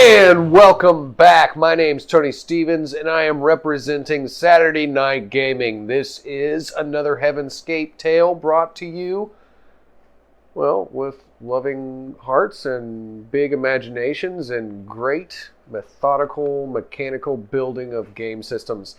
And welcome back. My name's Tony Stevens, and I am representing Saturday Night Gaming. This is another Heavenscape tale brought to you, well, with loving hearts and big imaginations and great methodical, mechanical building of game systems.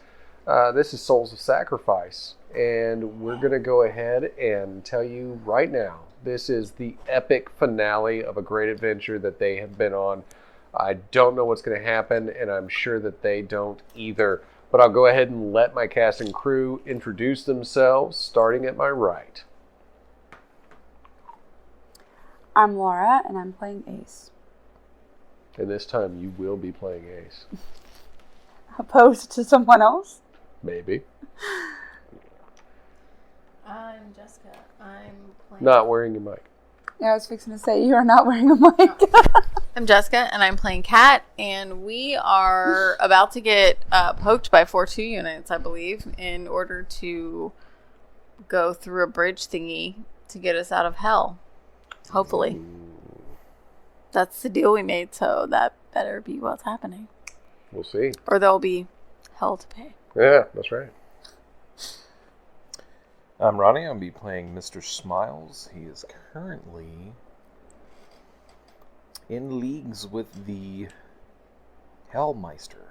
This is Souls of Sacrifice, and we're going to go ahead and tell you right now, this is the epic finale of a great adventure that they have been on. I don't know what's going to happen, and I'm sure that they don't either. But I'll go ahead and let my cast and crew introduce themselves, starting at my right. I'm Laura, and I'm playing Ace. And this time you will be playing Ace. Opposed to someone else? Maybe. I'm Jessica. I'm playing... Not wearing your mic. Yeah, I was fixing to say, you are not wearing a mic. I'm Jessica, and I'm playing Kat, and we are about to get poked by 4-2 units, I believe, in order to go through a bridge thingy to get us out of hell. Hopefully. That's the deal we made, so that better be what's happening. We'll see. Or there'll be hell to pay. Yeah, that's right. I'm Ronnie. I'll be playing Mr. Smiles. He is currently in leagues with the Hellmeister.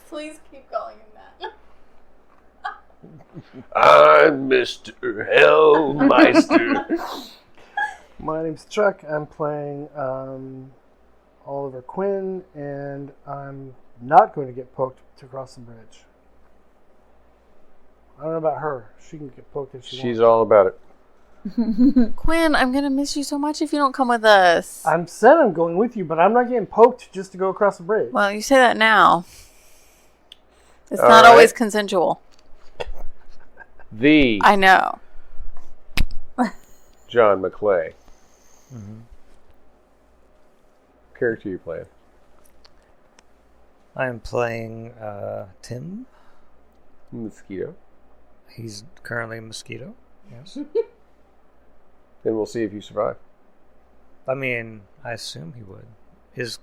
Please keep calling him that. I'm Mr. Hellmeister. My name's Chuck. I'm playing Oliver Quinn, and I'm not going to get poked to cross the bridge. I don't know about her. She can get poked if she wants. She's all about it. Quinn, I'm going to miss you so much if you don't come with us. I'm said I'm going with you, but I'm not getting poked just to go across the bridge. Well, you say that now. It's All not right. always consensual. I know. John Mclay. Mm-hmm. Character you playing? I am playing Tim. Mosquito. He's currently a mosquito. Yes. And we'll see if you survive. I mean, I assume he would. His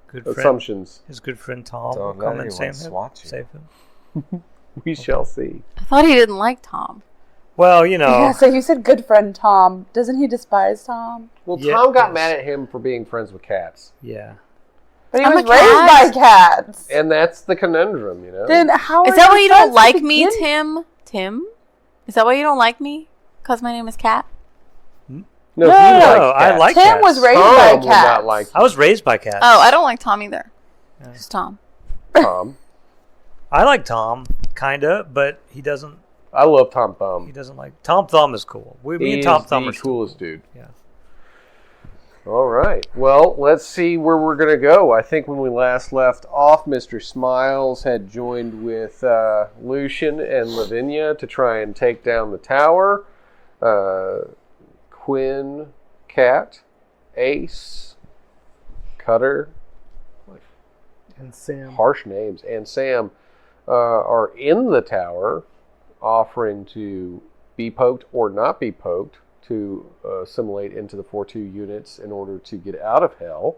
good friend. Assumptions. His good friend Tom Don't will let come and anyone save him. swat you. Save him. We shall see. I thought he didn't like Tom. Well, you know. Yeah, so you said good friend Tom. Doesn't he despise Tom? Well, Yeah, Tom got yes. mad at him for being friends with cats. Yeah. But he I'm was a raised cat. by cats. And that's the conundrum, you know? Then how Is are that why you don't friends like to me, begin- Tim? Tim? Is that why you don't like me? Because my name is Kat? No, No, he no, likes no, I cats. like Tim cats. was raised Tom by would cats. not like I was raised by cats. Oh, I don't like Tom either. Yeah. Just Tom. Tom. I like Tom, kinda, but he doesn't. I love Tom He Thumb. doesn't like Tom Thumb is cool. Me and He's Tom Thumb the are still coolest cool. dude. Yeah. All right. Well, let's see where we're going to go. I think when we last left off, Mr. Smiles had joined with Lucian and Lavinia to try and take down the tower. Quinn, Kat, Ace, Cutter, And Sam. harsh names, and Sam are in the tower offering to be poked or not be poked to assimilate into the 4-2 units in order to get out of hell,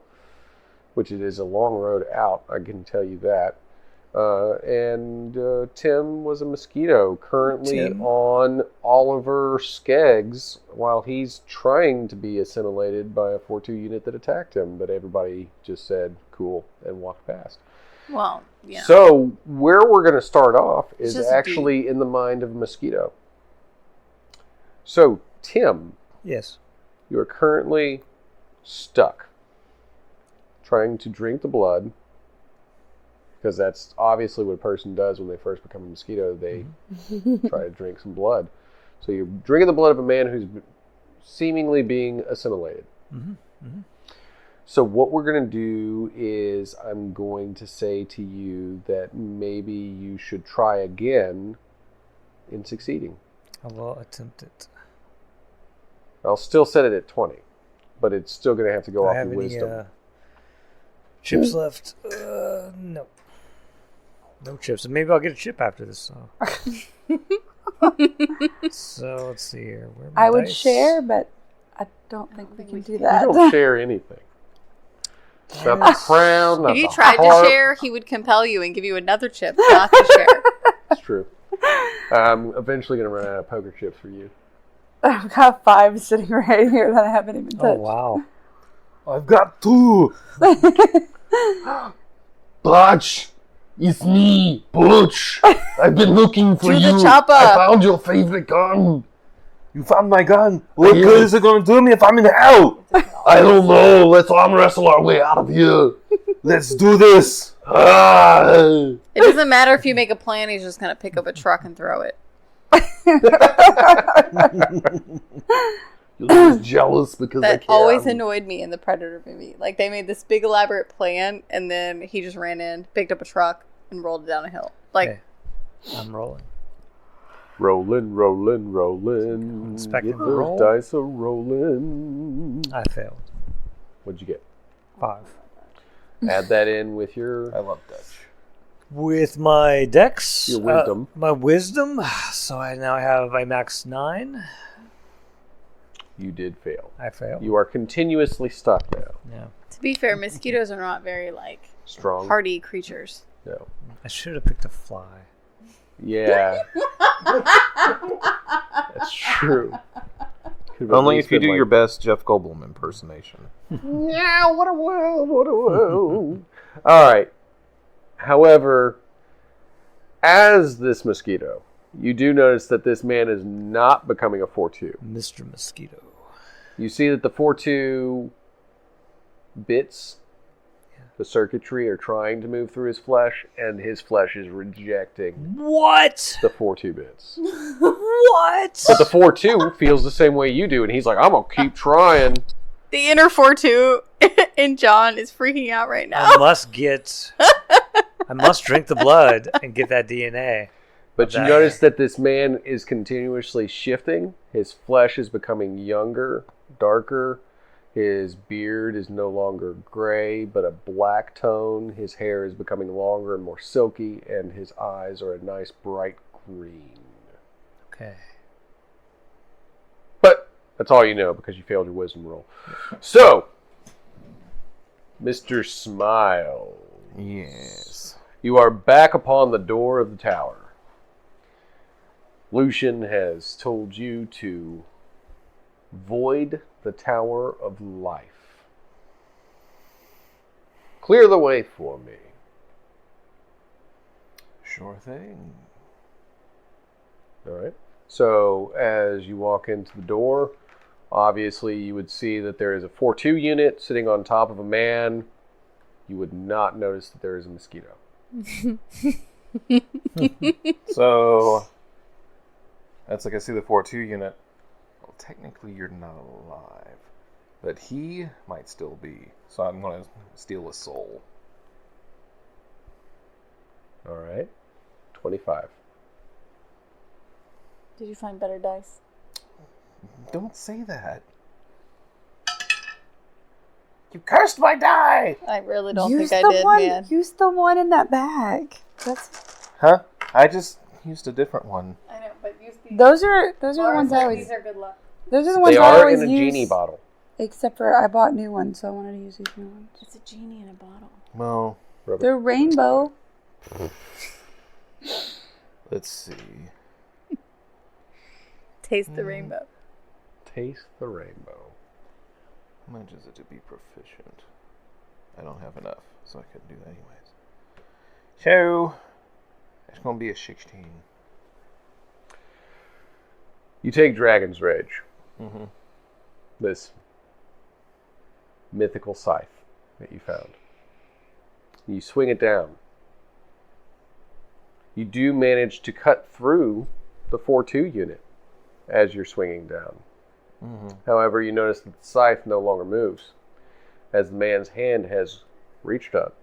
which it is a long road out, I can tell you that. And Tim was a mosquito currently Tim? on Oliver Skeggs while he's trying to be assimilated by a 4-2 unit that attacked him, but everybody just said cool and walked past. Well, yeah. So where we're going to start off is just actually in the mind of a mosquito. So, Tim, Yes. you are currently stuck trying to drink the blood, because that's obviously what a person does when they first become a mosquito. They try to drink some blood. So you're drinking the blood of a man who's seemingly being assimilated. Mm-hmm. Mm-hmm. So what we're going to do is I'm going to say to you that maybe you should try again in succeeding. I will attempt it. I'll still set it at 20, but it's still going to have to go Do I off have your any wisdom. chips left? No. No chips. Maybe I'll get a chip after this. So, so let's see here. Where are my I would dice? share, but I don't think we can do You that. don't share anything. Not the crown, not If you the tried heart. to share, he would compel you and give you another chip not to share. It's true. I'm eventually going to run out of poker chips for you. I've got 5 sitting right here that I haven't even touched. Oh, wow. I've got 2. Butch! It's me, Butch! I've been looking for To you. the chopper. I found your favorite gun. You found my gun. What Yeah. good is it going to do me if I'm in hell? I don't know. Let's arm wrestle our way out of here. Let's do this. Ah. It doesn't matter if you make a plan, he's just going to pick up a truck and throw it. You're just jealous because I That can't. always annoyed me in the Predator movie. Like, they made this big elaborate plan, and then he just ran in, picked up a truck, and rolled it down a hill. Like, Okay. I'm rolling. Rolling, rolling, rolling. Expecting Get the those roll. dice a rolling. I failed. What'd you get? 5. Add that in with your. I love Dutch. With my dex, Your wisdom. my wisdom. So I now have a max 9. You did fail. I failed. You are continuously stuck now. Yeah. to be fair, mosquitoes are not very, like, Strong. hardy creatures. No. I should have picked a fly. Yeah. That's true. Could've at Only least if you been do like, your best Jeff Goldblum impersonation. Yeah, what a world, what a world. All right. However, as this mosquito, you do notice that this man is not becoming a 4-2. Mr. Mosquito. You see that the 4-2 bits, the circuitry, are trying to move through his flesh, and his flesh is rejecting What? the 4-2 bits. What? But the 4-2 feels the same way you do, and he's like, I'm going to keep trying. The inner 4-2 in John is freaking out right now. I must drink the blood and get that DNA. But you notice that this man is continuously shifting. His flesh is becoming younger, darker. His beard is no longer gray, but a black tone. His hair is becoming longer and more silky, and his eyes are a nice bright green. Okay. But that's all you know because you failed your wisdom roll. So, Mr. Smile, Yes. you are back upon the door of the tower. Lucian has told you to void the Tower of Life. Clear the way for me. Sure thing. All right. So as you walk into the door, obviously you would see that there is a 4-2 unit sitting on top of a man. You would not notice that there is a mosquito. So, that's like I see the 4-2 unit. Well, technically you're not alive. But he might still be. So I'm going to steal a soul. All right. 25. Did you find better dice? Don't say that. You cursed my die! I really don't Use think I the did, one. man. Use the one in that bag. That's Huh? I just used a different one. I know, but use these. those are the ones I always. These are good luck. Those are the ones They I are always in a use. genie bottle. Except for I bought new ones, so I wanted to use these new ones. It's a genie in a bottle. Well, They're rainbow. let's see. Taste the rainbow. Taste the rainbow. How much is it to be proficient? I don't have enough, so I couldn't do that anyways. So, it's going to be a 16. You take Dragon's Rage. Mm-hmm. This mythical scythe that you found. You swing it down. You do manage to cut through the 4-2 unit as you're swinging down. Mm-hmm. However, you notice that the scythe no longer moves as the man's hand has reached up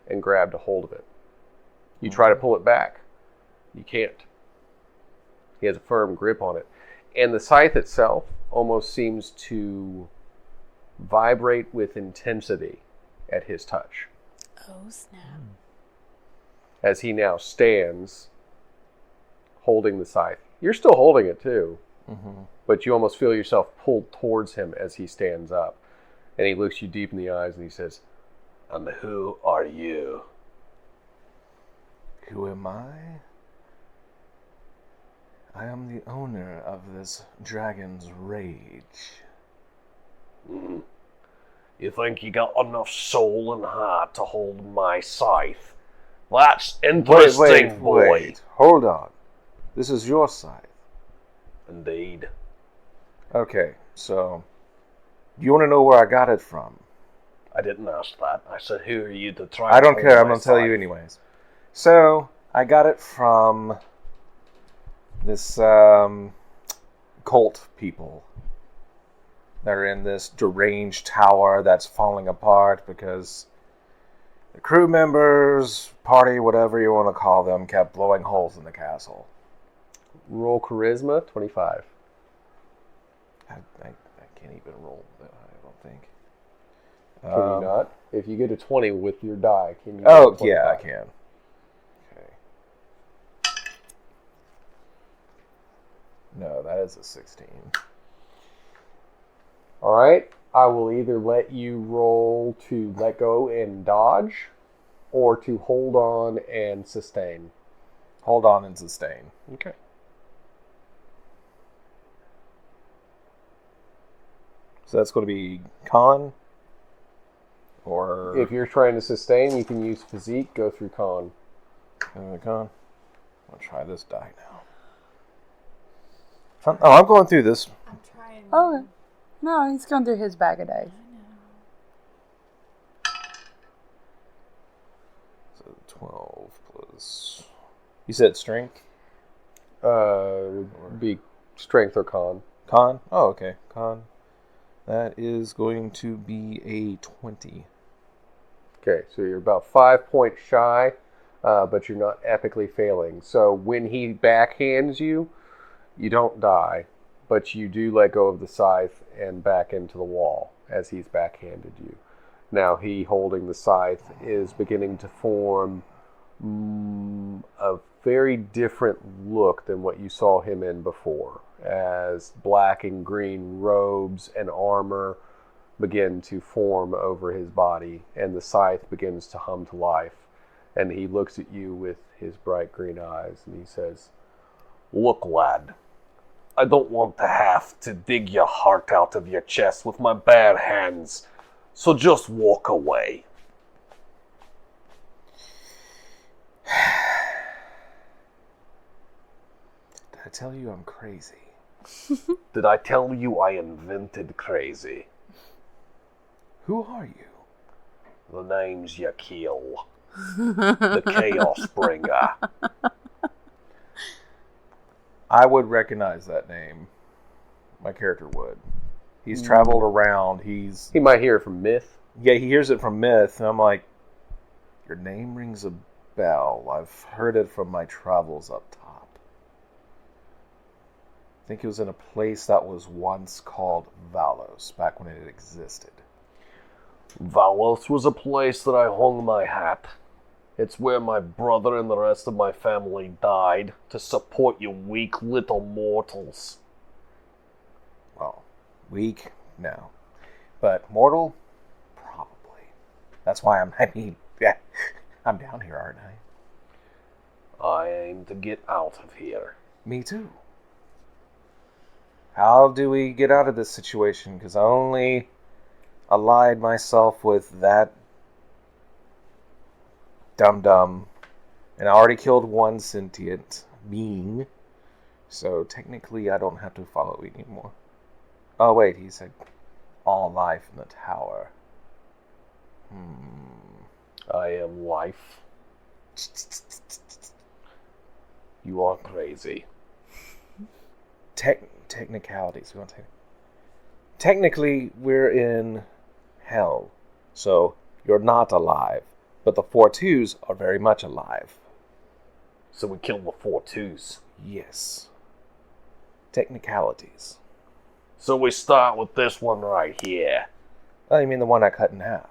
and grabbed a hold of it. You try to pull it back. You can't. He has a firm grip on it. And the scythe itself almost seems to vibrate with intensity at his touch. Oh, snap. As he now stands holding the scythe. You're still holding it too, Mm-hmm. but you almost feel yourself pulled towards him as he stands up. And he looks you deep in the eyes and he says, "And who are you?" Who am I? I am the owner of this dragon's rage. Mm. You think you got enough soul and heart to hold my scythe? That's interesting, boy. Wait. Hold on. This is your scythe. Indeed. Okay, so you want to know where I got it from? I didn't ask that. I said, who are you to try? I don't to care. hold I'm my going to tell you scythe? anyways. So, I got it from this cult people. They're in this deranged tower that's falling apart because the crew members, party, whatever you want to call them, kept blowing holes in the castle. Roll charisma, 25. I can't even roll that high, I don't think. Can you not? If you get a 20 with your die, can you? Oh, get a yeah, I 25? can. Okay. No, that is a 16. All right. I will either let you roll to let go and dodge, or to hold on and sustain. Hold on and sustain. Okay. So that's going to be con? Or... If you're trying to sustain, you can use physique, go through con. Con? I'll try this die now. Oh, I'm going through this. I'm trying. Oh, no, he's going through his bag of dice. So 12 plus... You said strength? Would be strength or con. Con? Oh, okay. Con. That is going to be a 20. Okay, so you're about 5 points shy, but you're not epically failing. So when he backhands you, you don't die, but you do let go of the scythe and back into the wall as he's backhanded you. Now he, holding the scythe, is beginning to form a very different look than what you saw him in before, as black and green robes and armor begin to form over his body, and the scythe begins to hum to life. And he looks at you with his bright green eyes, and he says, "Look, lad, I don't want to have to dig your heart out of your chest with my bare hands, so just walk away." Did I tell you I'm crazy? Did I tell you I invented crazy? Who are you? The name's you kill. The Chaos Bringer. I would recognize that name. My character would. He's traveled around. He might hear it from myth. Yeah, he hears it from myth, and I'm like, your name rings a bell. I've heard it from my travels up top. I think it was in a place that was once called Valos, back when it existed. Valos was a place that I hung my hat. It's where my brother and the rest of my family died to support you weak little mortals. Well, weak? No. But mortal? Probably. That's why I'm down here, aren't I? I aim to get out of here. Me too. How do we get out of this situation? Because I only allied myself with that dum-dum, and I already killed one sentient being, so technically I don't have to follow anymore. Oh wait, he said all life in the tower. I am life. You are crazy. Technicalities. We want to. Technically, we're in hell, so you're not alive. But the 4-2s are very much alive. So we kill the 4-2s. Yes. Technicalities. So we start with this one right here. Oh, you mean the one I cut in half?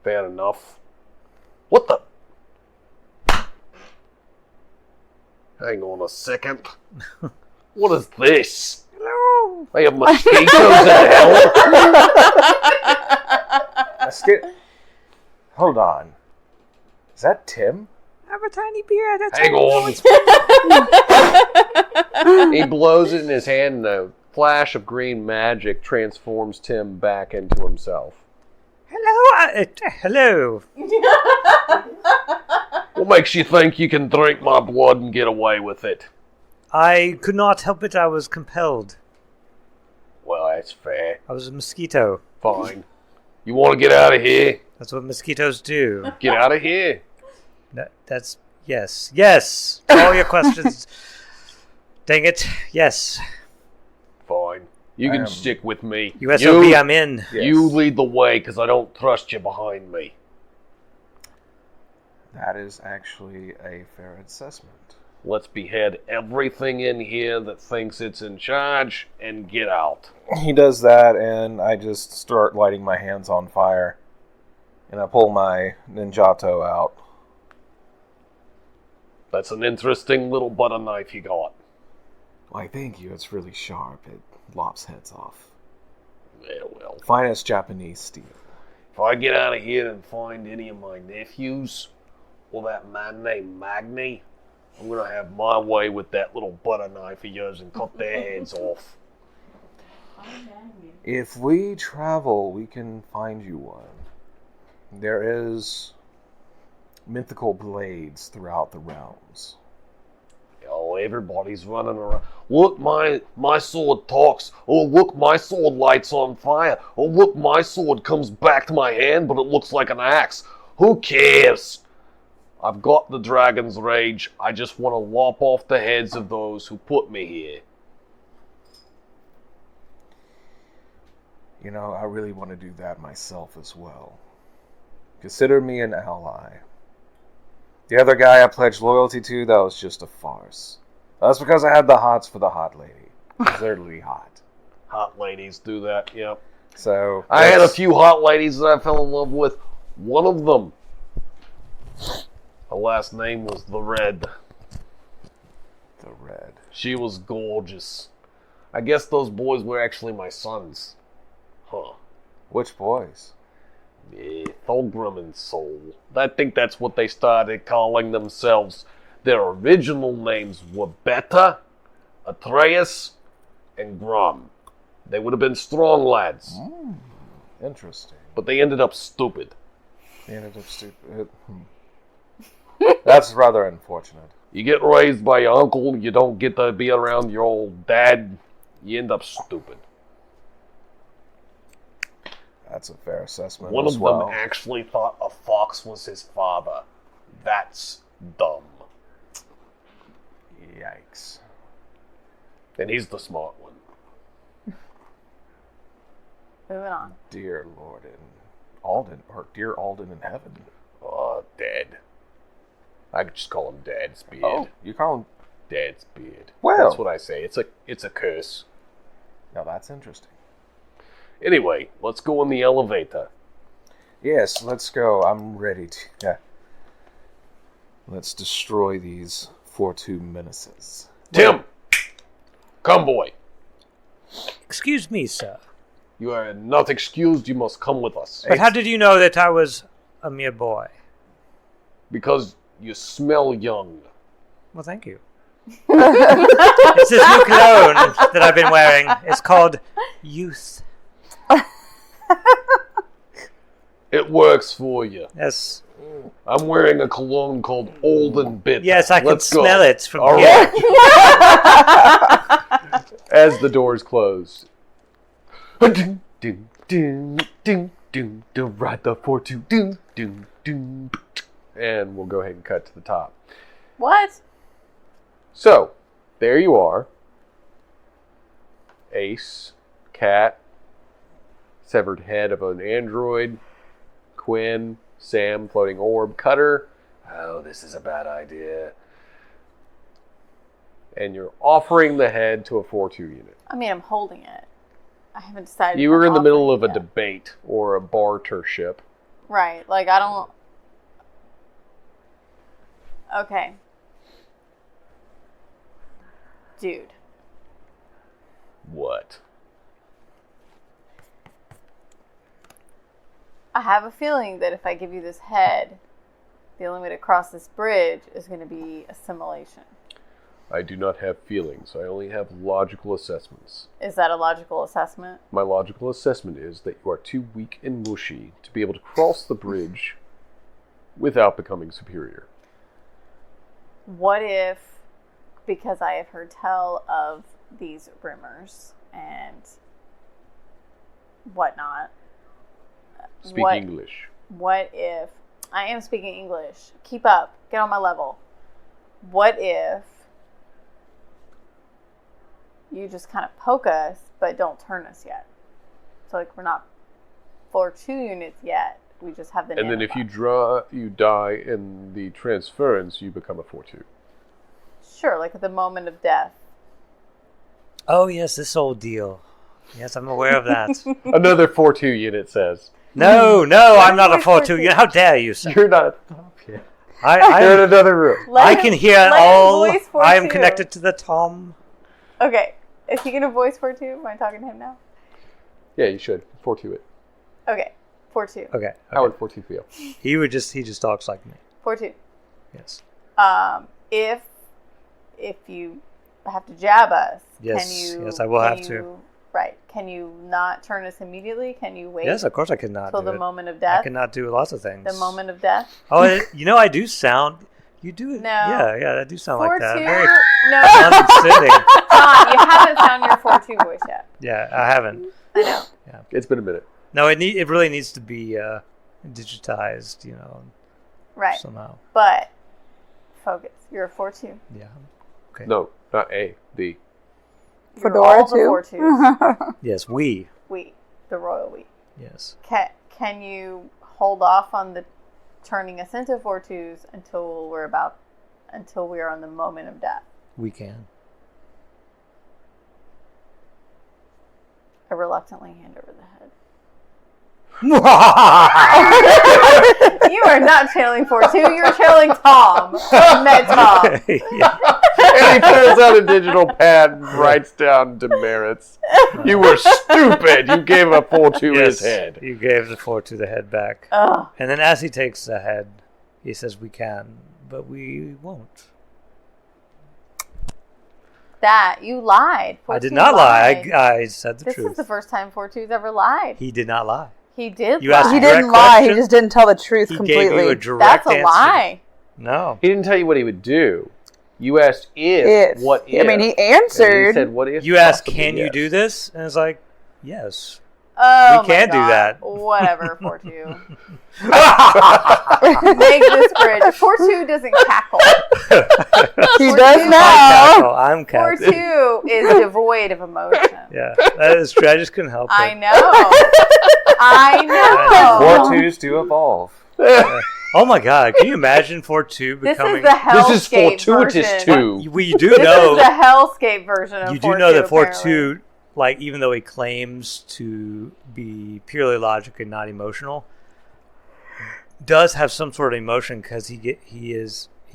Fair enough. What the? Hang on a second. What is this? No. They have mosquitoes in hell. Hold on. Is that Tim? I have a tiny beard. That's Hang on. He blows it in his hand, and a flash of green magic transforms Tim back into himself. Hello. What makes you think you can drink my blood and get away with it? I could not help it. I was compelled. Well, that's fair. I was a mosquito. Fine. You want to get out of here? That's what mosquitoes do. Get out of here. That's... Yes. Yes. All your questions. Dang it. Yes. Fine. You can stick with me. USOB, I'm in. Yes. You lead the way, because I don't trust you behind me. That is actually a fair assessment. Let's behead everything in here that thinks it's in charge and get out. He does that, and I just start lighting my hands on fire. And I pull my ninjato out. That's an interesting little butter knife you got. Why, thank you. It's really sharp. It lops heads off. Yeah, well. Finest Japanese steel. If I get out of here and find any of my nephews, or that man named Magni, I'm going to have my way with that little butter knife of yours and cut their heads off. If we travel, we can find you one. There is mythical blades throughout the realms. Oh, everybody's running around. Look, my sword talks. Oh, look, my sword lights on fire. Oh, look, my sword comes back to my hand, but it looks like an axe. Who cares? I've got the dragon's rage. I just want to lop off the heads of those who put me here. You know, I really want to do that myself as well. Consider me an ally. The other guy I pledged loyalty to, that was just a farce. That's because I had the hots for the hot lady. They're really hot. Hot ladies do that, yep. So I had a few hot ladies that I fell in love with. One of them, her last name was The Red. The Red. She was gorgeous. I guess those boys were actually my sons. Huh. Which boys? Yeah, Thulgrim and Soul. I think that's what they started calling themselves. Their original names were Beta, Atreus, and Grum. They would have been strong lads. Interesting. But they ended up stupid. They ended up stupid. That's rather unfortunate. You get raised by your uncle, you don't get to be around your old dad, you end up stupid. That's a fair assessment. One as of well. them actually thought a fox was his father. That's dumb. Yikes. And he's the smart one. Moving on. Dear Lord in Alden, or dear Alden in heaven. Dad. I could just call him Dad's beard. Oh, you call him? Dad's beard. Well. That's what I say. It's a curse. Now that's interesting. Anyway, let's go in the elevator. Yes, let's go. I'm ready to. Yeah. Let's destroy these 4-2 menaces. Tim! Come, boy. Excuse me, sir. You are not excused. You must come with us. But how did you know that I was a mere boy? Because you smell young. Well, thank you. It's this new cologne that I've been wearing. It's called Youth. It works for you. Yes. I'm wearing a cologne called Old and Bitter. Yes, I can Let's go. smell it from All here. right. As the doors close. Ding, ding, ding, ding, ding, ding, right the 4-2, ding, ding, ding. And we'll go ahead and cut to the top. What? So, there you are. Ace, Cat, severed head of an android, Quinn, Sam, floating orb, Cutter. Oh, this is a bad idea. And you're offering the head to a 4-2 unit. I mean, I'm holding it. I haven't decided. You if were I'm in the middle of offering a it yet. debate or a bartership. Right. Like, I don't. Okay. Dude. What? I have a feeling that if I give you this head, the only way to cross this bridge is going to be assimilation. I do not have feelings. I only have logical assessments. Is that a logical assessment? My logical assessment is that you are too weak and mushy to be able to cross the bridge without becoming superior. What if, because I have heard tell of these rumors and whatnot. Speak English. What if, I am speaking English. Keep up. Get on my level. What if you just kind of poke us, but don't turn us yet? So like we're not 4-2 units yet. We just have the And then if you die in the transference, you become a 4-2. Sure, like at the moment of death. Oh, yes, this old deal. Yes, I'm aware of that. Another 4-2 unit says. No, I'm not a 4-2. How dare you, sir? You're not. Okay. I You're in another room. I can hear all. Voice 4-2. I am connected to the Tom. Okay, is he gonna voice 4-2? Am I talking to him now? Yeah, you should. 4-2 it. Okay, 4-2. Okay. How would 4-2 feel? He just talks like me. 4-2. Yes. If you have to jab us, Yes, can you? yes, I will have to. Right. Can you not turn us immediately? Can you wait? Yes, of course I cannot till do the it. moment of death. I cannot do lots of things. The moment of death. Oh, I do sound. You do it. No. Yeah, I do sound like that. 4-2. Very No, condescending. John, you haven't found your 4-2 voice yet. Yeah, I haven't. I know. Yeah. It's been a minute. No, it really needs to be digitized, Right. somehow. But focus. You're a 4-2. Yeah. Okay. No, not A. The. You're Fedora all the too. 4-2s. Yes, we. We, the royal we. Yes. Can you hold off on the turning us into 4-2s until we are on the moment of death? We can. I reluctantly hand over the head. Yeah. You are not channeling 4-2. You're channeling Tom. Med Tom. And he turns out a digital pad and writes down demerits. You were stupid. You gave a 4-2 his head. You gave the 4 to the head back. Ugh. And then as he takes the head, he says, we can, but we won't. That, you lied. I did 4-2 not lie. lied. I said the This truth. is the first time 4-2's ever lied. He did not lie. He did You lie. asked He direct didn't lie. He question. just didn't tell the truth He completely. gave you a direct That's a answer. lie. No. He didn't tell you what he would do. You asked if. What if? I mean, he And answered. he said, what if? You asked, Possibly, can you yes. do this? And it's like, yes. Oh, We can my do God. that. Whatever, 4-2. Make this bridge. 4-2 doesn't cackle. He 4-2 does now. I'm Captain. 4-2 is devoid of emotion. Yeah, that is true. I just couldn't help I it. know. I know. 4-2s to evolve. Oh my God! Can you imagine 4-2 This becoming? is the Hellscape This is fortuitous version. too. We do This know. is the Hellscape version of 4-2. You do know that 4-2, apparently. like even though he claims to be purely logic and not emotional, does have some sort of emotion because he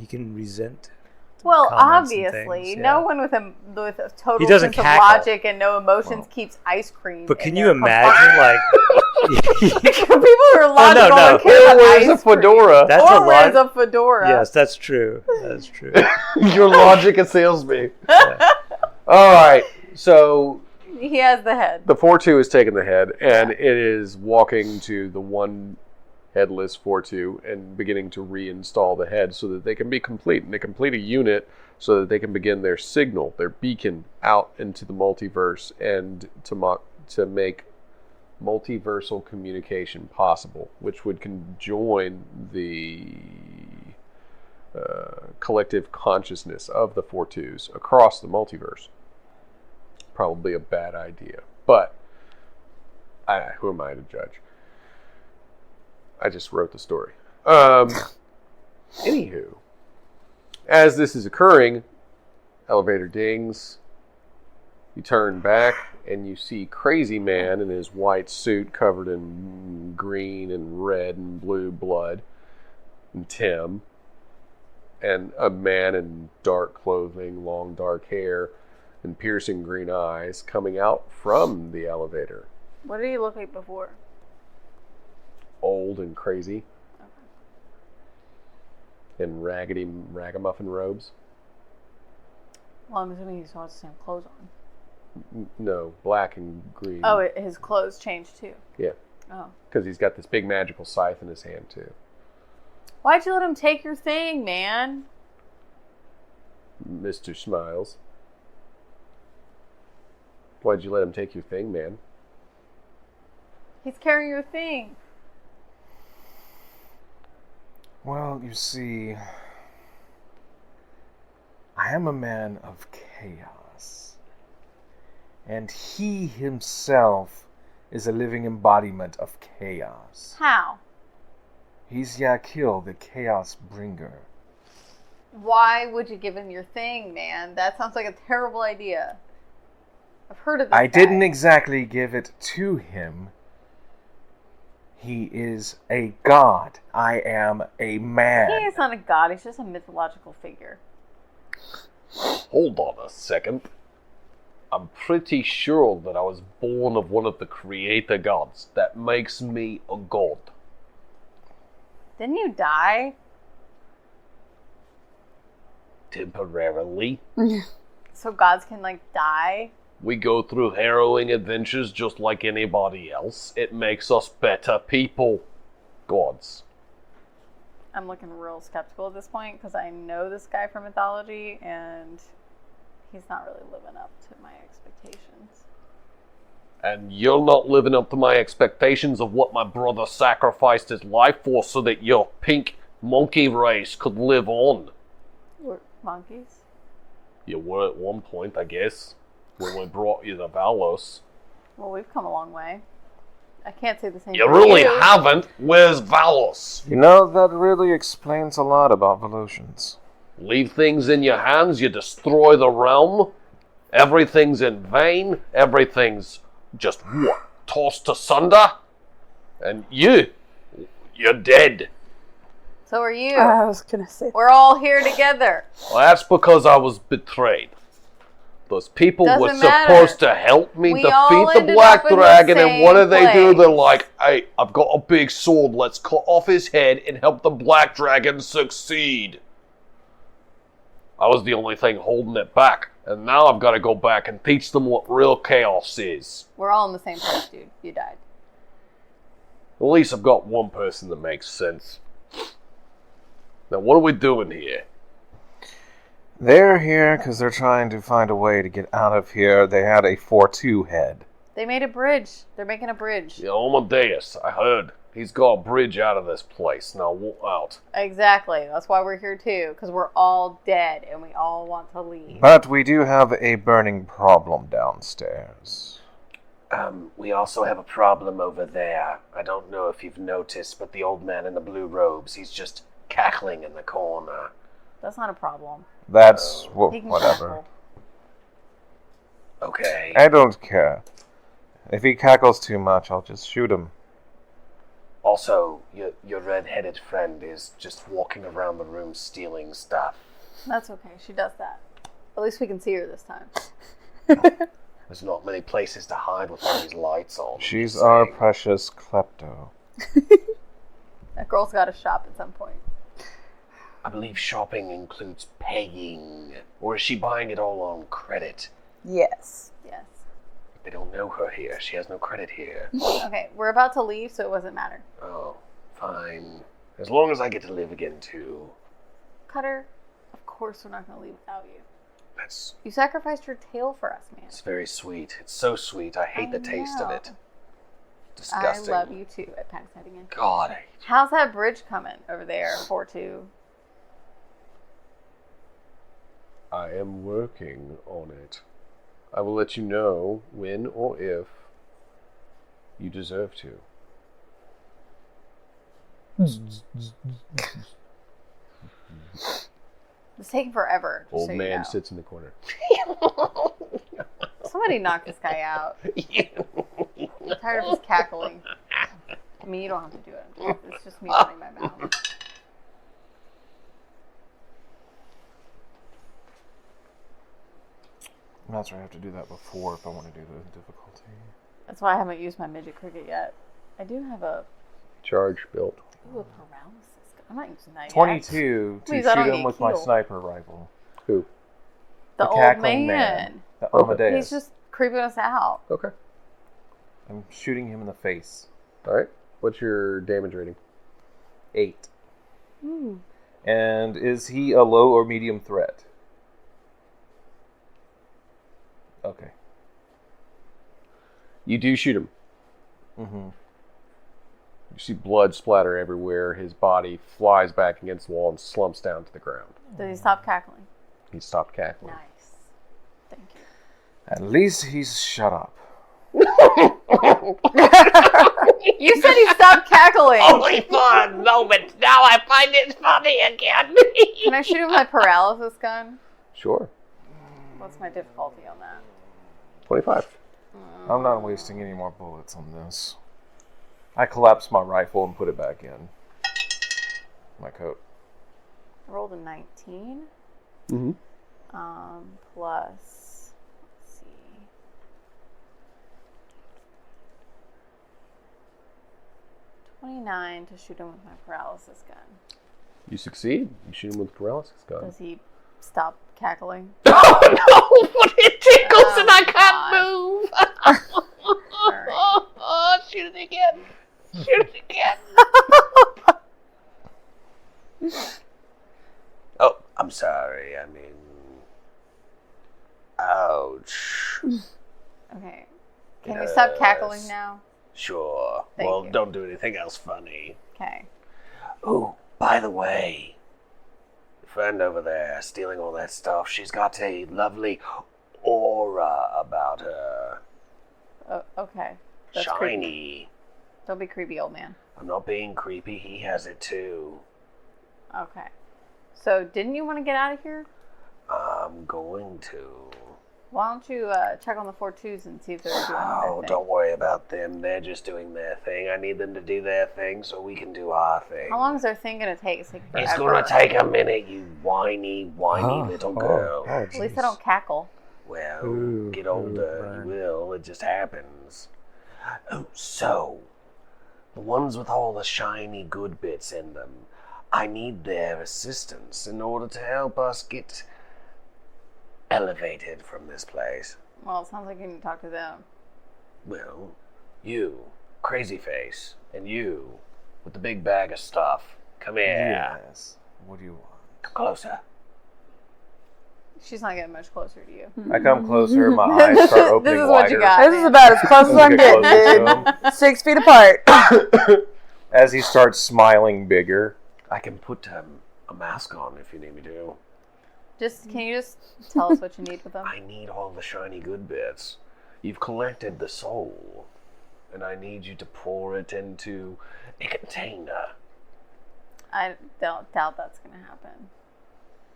can resent. Well, comments and obviously, things, no yeah. one with a total He doesn't sense of cackle. logic and no emotions keeps ice cream. But in can you their imagine, like? people who are logical no. and care Or about wears a ice cream. fedora. That's a Or wears lot. a fedora. Yes, that's true. That's true. Your logic assails me. Yeah. All right. So He has the head. the 4-2 is taking the head, and it is walking to the one headless 4-2 and beginning to reinstall the head so that they can be complete. And they complete a unit so that they can begin their signal, their beacon out into the multiverse and to make multiversal communication possible, which would conjoin the collective consciousness of the 4-2s across the multiverse. Probably a bad idea, but who am I to judge? I just wrote the story. Anywho, as this is occurring, elevator dings. You turn back and you see Crazy Man in his white suit covered in green and red and blue blood, and Tim, and a man in dark clothing, long dark hair, and piercing green eyes coming out from the elevator. What did he look like before? old and crazy. In raggedy ragamuffin robes. Well, I'm assuming he still has the same clothes on. No, black and green. Oh, his clothes changed too. Yeah. Oh. Because he's got this big magical scythe in his hand, too. Why'd you let him take your thing, man? Mr. Smiles. Why'd you let him take your thing, man? He's carrying your thing. Well, you see, I am a man of chaos. And he himself is a living embodiment of chaos. How? He's Yakil, the chaos bringer. Why would you give him your thing, man? That sounds like a terrible idea. I've heard of this I guy. didn't exactly give it to him. He is a god. I am a man. He is not a god. He's just a mythological figure. Hold on a second. I'm pretty sure that I was born of one of the creator gods. That makes me a god. Didn't you die? Temporarily. So gods can, like, die? We go through harrowing adventures just like anybody else. It makes us better people. Gods. I'm looking real skeptical at this point because I know this guy from mythology and he's not really living up to my expectations. And you're not living up to my expectations of what my brother sacrificed his life for so that your pink monkey race could live on. We're monkeys? You were at one point, I guess, when we brought you to Valos. Well, we've come a long way. I can't say the same You for really you. haven't. Where's Valos? You know, that really explains a lot about Volusians. Leave things in your hands, you destroy the realm. Everything's in vain. Everything's just what? Tossed asunder? And you're dead. So are you. I was gonna say. We're all here together. Well, that's because I was betrayed. Those people were Doesn't matter. supposed to help me We all defeat the ended Black up in the Dragon, and what do same they do? place. They're like, hey, I've got a big sword, let's cut off his head and help the Black Dragon succeed. I was the only thing holding it back, and now I've got to go back and teach them what real chaos is. We're all in the same place, dude. You died. At least I've got one person that makes sense. Now, what are we doing here? They're here because they're trying to find a way to get out of here. They had a 4-2 head. They made a bridge. They're making a bridge. Yeah, Amadeus, I heard. He's got a bridge out of this place. Now, out. Exactly. That's why we're here too, because we're all dead and we all want to leave. But we do have a burning problem downstairs. We also have a problem over there. I don't know if you've noticed, but the old man in the blue robes, he's just cackling in the corner. That's not a problem. That's He can whatever. cackle. Okay. I don't care. If he cackles too much, I'll just shoot him. Also, your red-headed friend is just walking around the room stealing stuff. That's okay. She does that. At least we can see her this time. There's not many places to hide with all these lights on. She's I'm our saying. precious klepto. That girl's got to shop at some point. I believe shopping includes paying. Or is she buying it all on credit? Yes. Yes. They don't know her here. She has no credit here. Okay, we're about to leave, so it doesn't matter. Oh, fine. As long as I get to live again, too. Cutter, of course we're not going to leave without you. That's... You sacrificed your tail for us, man. It's very sweet. It's so sweet. I hate the taste of it. know. Disgusting. I love you too. At Pack's heading in. God, I hate you. How's that bridge coming over there, 4-2? I am working on it. I will let you know when or if you deserve to. It's taking forever. just Old so you man know. sits in the corner. Somebody knock this guy out. I'm tired of his cackling. I mean, you don't have to do it. It's just me running my mouth. That's right, I have to do that before if I want to do the difficulty. That's why I haven't used my midget cricket yet. I do have a Charge built. Ooh, a paralysis gun. I'm not using that yet. 22 to Please, I don't shoot him get with my killed. sniper rifle. Who? The old cackling man. The Amadeus. He's just creeping us out. Okay. I'm shooting him in the face. All right. What's your damage rating? 8. Ooh. And is he a low or medium threat? Okay. You do shoot him. Mm-hmm. You see blood splatter everywhere. His body flies back against the wall and slumps down to the ground. Does he stop cackling? He stopped cackling. Nice. Thank you. At least he's shut up. You said he stopped cackling. Only for a moment. Now I find it funny again. Can I shoot him with my paralysis gun? Sure. What's my difficulty on that? 25. I'm not wasting any more bullets on this. I collapsed my rifle and put it back in my coat. I rolled a 19. Mm-hmm. Plus, let's see. 29 to shoot him with my paralysis gun. You succeed. You shoot him with a paralysis gun. Does he stop cackling? Oh no! What it tickles and I God. can't move. Alright. Oh, shoot it again. Shoot it again. Oh, I'm sorry. I mean, ouch. Okay. Can you stop cackling now? Sure. Thank Well, you. don't do anything else funny. Okay. Oh, by the way, your friend over there stealing all that stuff, she's got a lovely aura about her. Oh, okay. That's creepy. Shiny. Don't be creepy, old man. I'm not being creepy. He has it too. Okay. So, didn't you want to get out of here? I'm going to. Why don't you check on the 4-2s and see if they're doing their Oh, thing? don't worry about them. They're just doing their thing. I need them to do their thing so we can do our thing. How long is their thing going to take? It's taking forever. It's going to take a minute, you whiny little girl. At least I don't cackle. Well, Ooh, get older, burn. you will. It just happens. Oh, so, the ones with all the shiny good bits in them, I need their assistance in order to help us get elevated from this place. Well, it sounds like you need to talk to them. Well, you, crazy face, and you, with the big bag of stuff, come here. Yes. What do you want? Come closer. She's not getting much closer to you. I come closer, my eyes start opening This is wider. what you got. This is about as close as I'm Get getting, closer to dude. 6 feet apart. As he starts smiling bigger. I can put a mask on if you need me to. Can you just tell us what you need with them? I need all the shiny good bits. You've collected the soul, and I need you to pour it into a container. I don't doubt that's going to happen.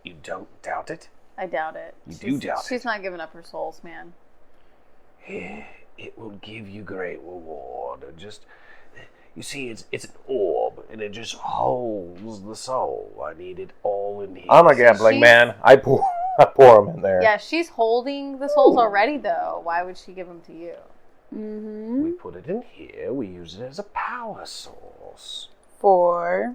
You don't doubt it? I doubt it. You do doubt She's it. not giving up her souls, man. It will give you great reward. You see, it's an orb, and it just holds the soul. I need it all in here. I'm a gambling man. I pour them in there. Yeah, she's holding the souls already, though. Why would she give them to you? Mm-hmm. We put it in here. We use it as a power source For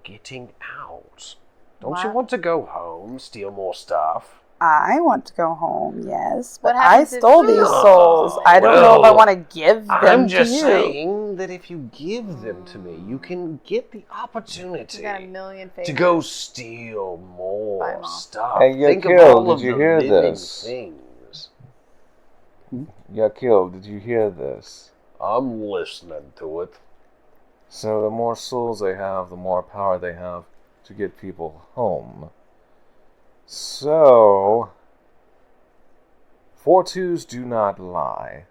getting out. Don't Wow. you want to go home, steal more stuff? I want to go home, yes, but What I happens if- stole these No. souls. I don't know if I Well, want to give them I'm just to you. saying that if you give them to me, you can get the You opportunity got a million favors. to go steal more Bye, Mom. stuff. Hey, yo, Think of Kill, all did of you the hear living this? things. Yakil, did you hear this? I'm listening to it. So the more souls they have, the more power they have to get people home. So 4-2s do not lie.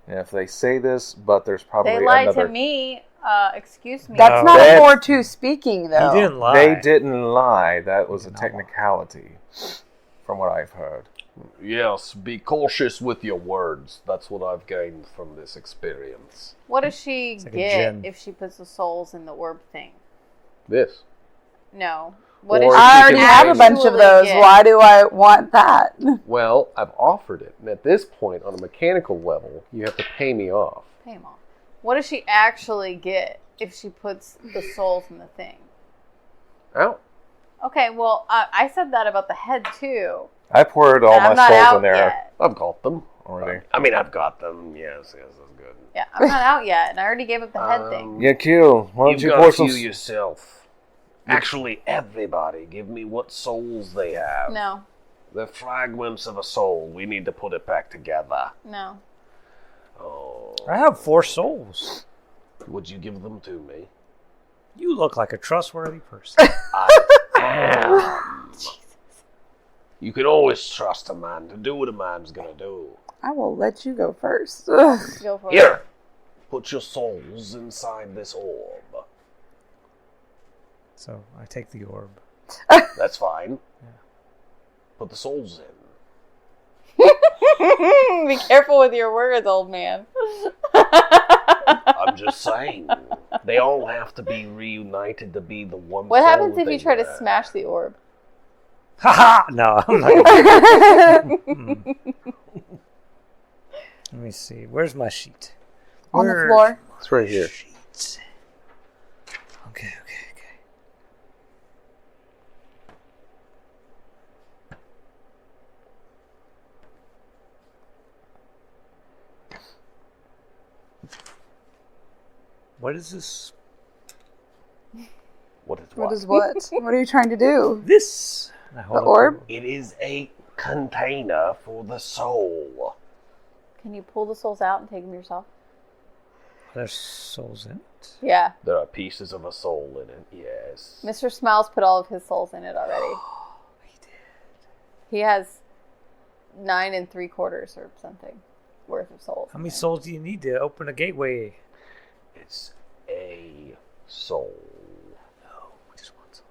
And if they say this, but there's probably They lied another. to me. Excuse me. That's No. not That- a 4-2 speaking, though. He didn't lie. They didn't lie. That was a technicality, from what I've heard. Yes, be cautious with your words. That's what I've gained from this experience. What does she like a get gem. if she puts the souls in the orb thing? This. No. What Or does she I she already can have a actually bunch of those. get? Why do I want that? Well, I've offered it, and at this point, on a mechanical level, you have to pay me off. Pay 'em off. What does she actually get? if she puts the souls in the thing. Oh. Okay, well, I said that about the head too. I poured all And I'm my not souls out in there yet. I've got them. already. I mean, I've got them. Yes, that's good. Yeah, I'm not out yet, and I already gave up the head thing. Yeah, Q. Why don't You've you got pour a few some? yourself. Actually, everybody, give me what souls they have. No, They're fragments of a soul. We need to put it back together. no. Oh. I have 4 souls. Would you give them to me? You look like a trustworthy person. I am. You can always trust a man to do what a man's gonna do. I will let you go first. Ugh. Go for it. Here, put your souls inside this orb. So I take the orb. That's fine. Put the souls in. Be careful with your words, old man. I'm just saying. They all have to be reunited to be the one What soul happens if they you try to were. smash the orb? Ha ha! No, I'm not gonna do it. Let me see. Where's my sheet? On the Where's floor. It's right here. Sheets. Okay. What is this? What What is what? What are you trying to do? This. I hold The up orb? It is a container for the soul. Can you pull the souls out and take them yourself? There's souls in it. Yeah. There are pieces of a soul in it, yes. Mr. Smiles put all of his souls in it already. He did. He has 9 3/4 or something worth of souls. How many souls do you need to open a gateway? It's a soul. No, just one soul.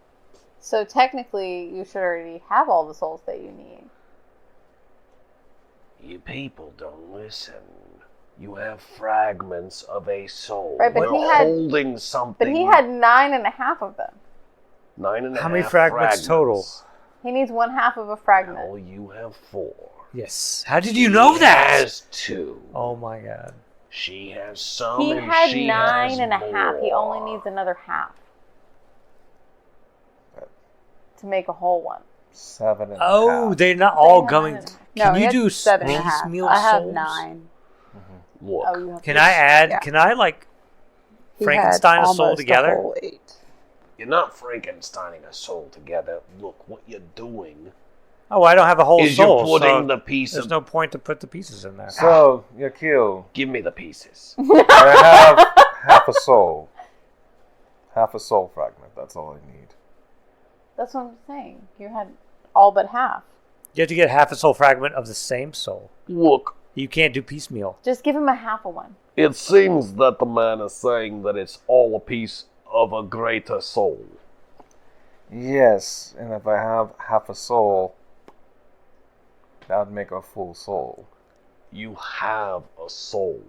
So technically, you should already have all the souls that you need. You people don't listen. You have fragments of a soul. Right, but You're he had- holding something. But he had 9.5 of them. 9.5. How many fragments total? He needs 1/2 of a fragment. Well, you have 4. Yes. How did you know that? She has 2. Oh my god. She has some. He and had she 9.5. has He more. only needs another half to make a whole one. 7.5. Oh, they're not But all he had going. 9.5. No, Can he you had do 7.5. piecemeal I have souls? 9. Look, Oh, you have Can to- I add? Yeah. Can I like He Frankenstein had a soul almost together? whole 8. you're not Frankensteining a soul together. Look, what you're doing Oh, I don't have a whole is soul. you're putting So the piece there's of. no point to put the pieces in there. So, yeah, Q. Give me the pieces. I have half a soul. Half a soul fragment. That's all I need. That's what I'm saying. You had all but half. You have to get half a soul fragment of the same soul. Look, You can't do piecemeal. Just give him a half of one. it seems that the man is saying that it's all a piece of a greater soul. Yes, and if I have half a soul, that would make a full soul. You have a soul.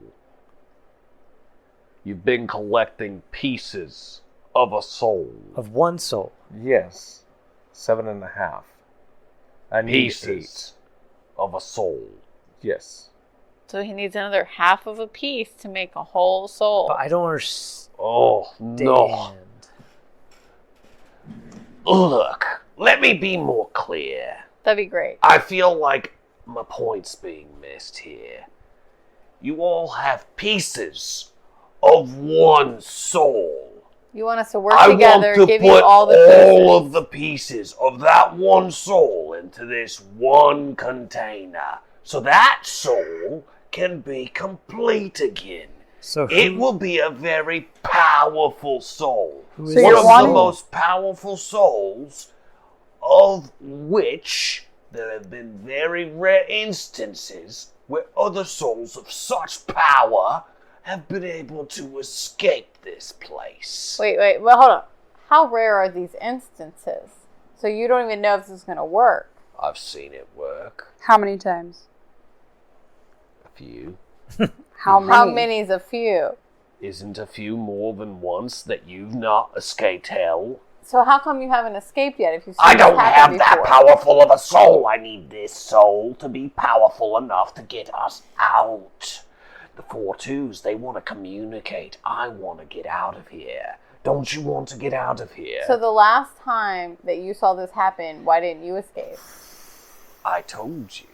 You've been collecting pieces of a soul. Of one soul. Yes, 7.5. I need Pieces 8. of a soul. Yes. So he needs another half of a piece to make a whole soul. But I don't understand. Oh, no. Look, let me be more clear. That'd be great. I feel like my point's being missed here. You all have pieces of one soul. You want us to work I together, want to give put you all the pieces. of the pieces of that one soul into this one container, so that soul can be complete again. So It will be a very powerful soul. Who So is One you're of wanting- the most powerful souls, of which there have been very rare instances where other souls of such power have been able to escape this place. Wait, well, hold on. How rare are these instances? So you don't even know if this is going to work. I've seen it work. How many times? A few. How many? How many's a few? Isn't a few more than once that you've not escaped hell? So how come you haven't escaped yet? If you I don't have happened that before? powerful of a soul. I need this soul to be powerful enough to get us out. The 4-2s, they want to communicate. I want to get out of here. Don't you want to get out of here? So the last time that you saw this happen, why didn't you escape? I told you.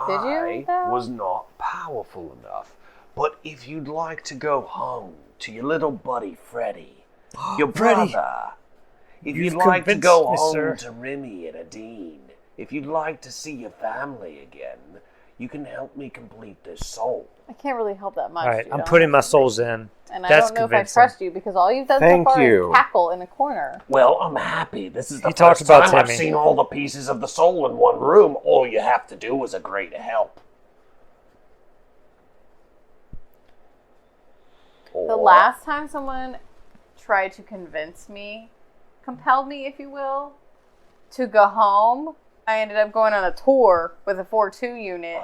Did you, I though? was not powerful enough. But if you'd like to go home to your little buddy Freddy, your Freddy. brother, if You've you'd like to convinced go me, home sir. to Remy and Adine, if you'd like to see your family again, you can help me complete this soul. I can't really help that much. All right, dude, I'm putting my honestly. souls in. And I That's don't know if I convincing. trust you because all you've done so Thank far you. is cackle in a corner. Well, I'm happy. This is the He talked first about time I've Timmy. seen all the pieces of the soul in one room. All you have to do is agree to help. The Or- last time someone tried to convince me, compelled me, if you will, to go home, I ended up going on a tour with a 4-2 unit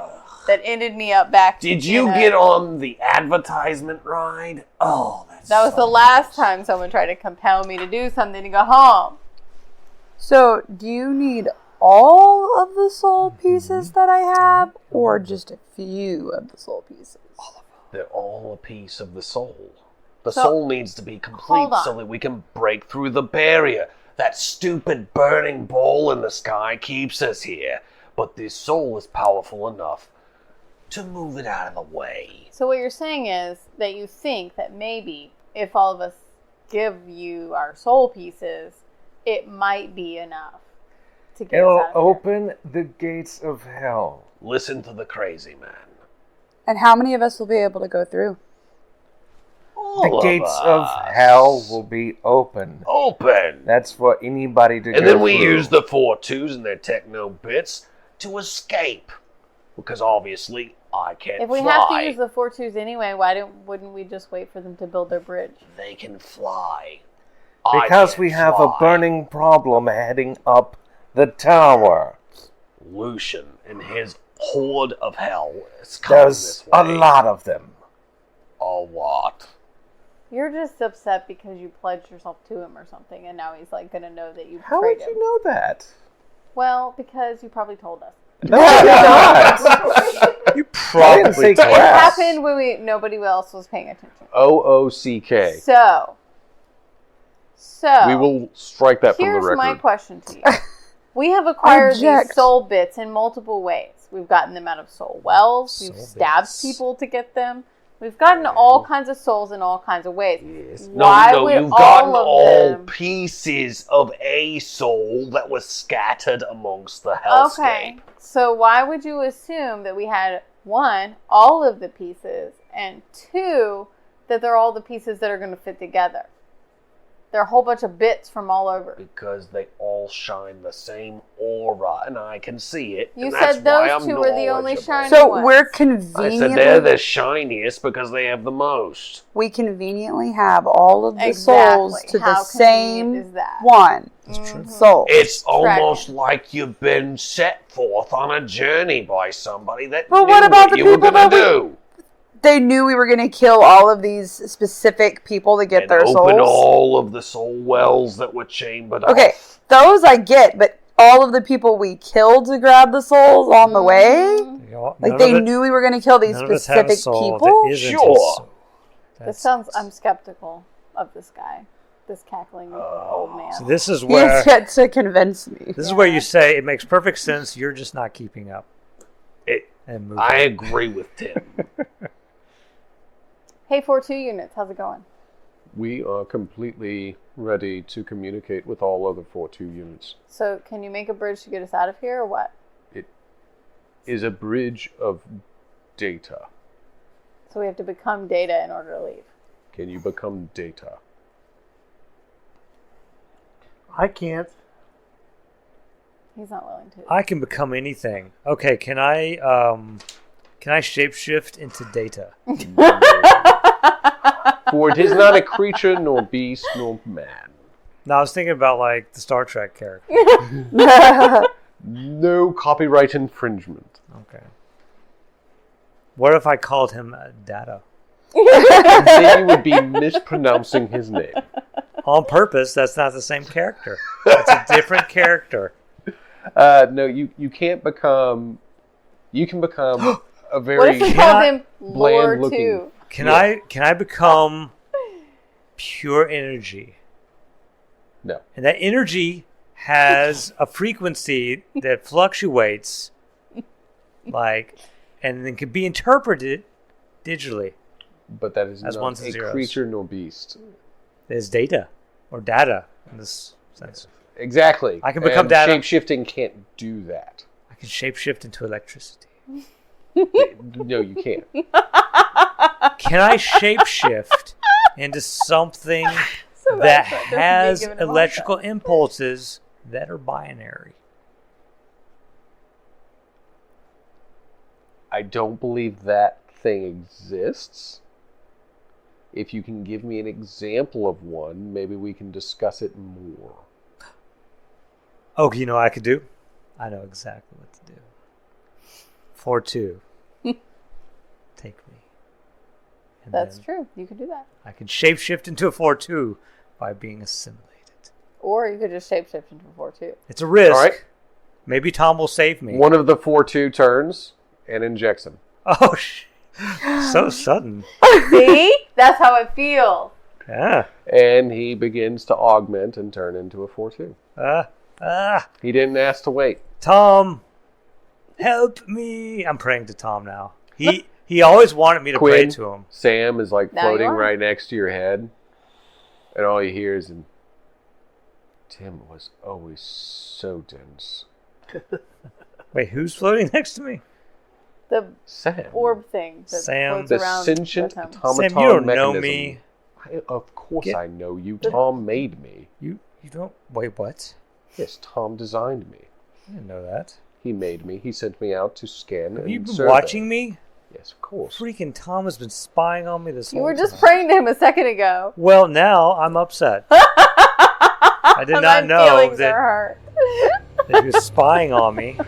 that ended me up back. Did you in a- get on the advertisement ride? Oh, That was the last time someone tried to compel me to do something to go home. So, do you need all of the soul pieces that I have, or just a few of the soul pieces? They're all a piece of the soul. The So- soul needs to be complete Hold on. so that we can break through the barrier. That stupid burning ball in the sky keeps us here. But this soul is powerful enough to move it out of the way. So what you're saying is that you think that maybe if all of us give you our soul pieces, it might be enough to get It'll us out of here. open the gates of hell. Listen to the crazy man. And how many of us will be able to go through? All The of gates of us. hell will be open. Open. That's for anybody to go And then we through. use the 4-2s and their techno bits to escape. Because obviously, I can't If we fly. have to use the 4-2s anyway, wouldn't we just wait for them to build their bridge? They can fly. Because I we can't have a fly. burning problem heading up the tower. Lucian and his horde of hell is coming There's this a way. lot of them. A lot. You're just upset because you pledged yourself to him or something, and now he's like gonna know that you How betrayed would him. you know that? Well, because you probably told us. No, I did not. You I probably didn't say told It crap. happened when nobody else was paying attention. OOCK. So We will strike that from the here's record. my question to you. We have acquired object. these soul bits in multiple ways. We've gotten them out of soul wells. We've Soul stabbed bits. people to get them. We've gotten all kinds of souls in all kinds of ways. Yes. Why no, would you've gotten all of all them... pieces of a soul that was scattered amongst the hellscape. Okay, so why would you assume that we had, one, all of the pieces, and two, that they're all the pieces that are going to fit together? They're a whole bunch of bits from all over. Because they all shine the same aura, and I can see it. You and that's said why those I'm two were the only knowledgeable. shiny So ones. we're I said they're conveniently the shiniest because they have the most. we conveniently have all of the Exactly. souls to How the same convenient is that? one Mhm. soul. It's almost Tracking. like you've been set forth on a journey by somebody that Well, knew what about what the you were people going to that we- do. They knew we were going to kill all of these specific people to get And their open souls. all of the soul wells that were chambered Okay, off. those I get, but all of the people we killed to grab the souls on the way, like they knew we were going to kill these none of us have a specific soul people. that isn't a Sure. soul. This sounds... I'm skeptical of this guy. This cackling old man. So this is He where has yet to convince me. this is where you say it makes perfect sense. You're just not keeping up. It- And moving. I agree with Tim. Hey, 4-2 units, how's it going? We are completely ready to communicate with all other 4-2 units. So, can you make a bridge to get us out of here, or what? It is a bridge of data. So we have to become data in order to leave. Can you become data? I can't. He's not willing to. I can become anything. Okay, can I shapeshift into data? For it is not a creature, nor beast, nor man. No, I was thinking about like the Star Trek character. No copyright infringement. Okay. What if I called him Data? Then you would be mispronouncing his name. On purpose, that's not the same character. It's a different character. No, you can't become... You can become a very What if we called him Lore bland-looking- 2? Can I become pure energy? No. And that energy has a frequency that fluctuates, like, and then can be interpreted digitally. But that is As not ones and a zeros. creature nor beast. There's data or data in this sense. Exactly. I can become and data. Shape-shifting can't do that. I can shapeshift into electricity. No, you can't. Can I shapeshift into something So that that's me has giving him a electrical hard time. impulses that are binary? I don't believe that thing exists. If you can give me an example of one, maybe we can discuss it more. Oh, you know what I could do? I know exactly what to do. 4-2. Take me. And That's then true. You could do that. I can shapeshift into a 4-2 by being assimilated. Or you could just shapeshift into a 4-2. It's a risk. All right. Maybe Tom will save me. One of the 4-2 turns and injects him. Oh, so sudden. See? That's how it feels. Yeah. And he begins to augment and turn into a 4-2. He didn't ask to wait. Tom, help me. I'm praying to Tom now. He always wanted me to pray Quinn, to him. Sam is like Now you floating are. right next to your head. And all you hear is, Tim was always so dense. Wait, who's floating next to me? The Sam. orb thing that Sam. floats The around sentient with him. automaton Sam, you don't mechanism. know me. Of course Get- I know you. Tom made me. You don't. Wait, what? Yes, Tom designed me. I didn't know that. He made me. He sent me out to scan Have and you been survey. watching me? Yes, of course. Freaking Tom has been spying on me this whole You were just time. praying to him a second ago. Well, now I'm upset. I did not My know feelings that, are hurt. that he was spying on me.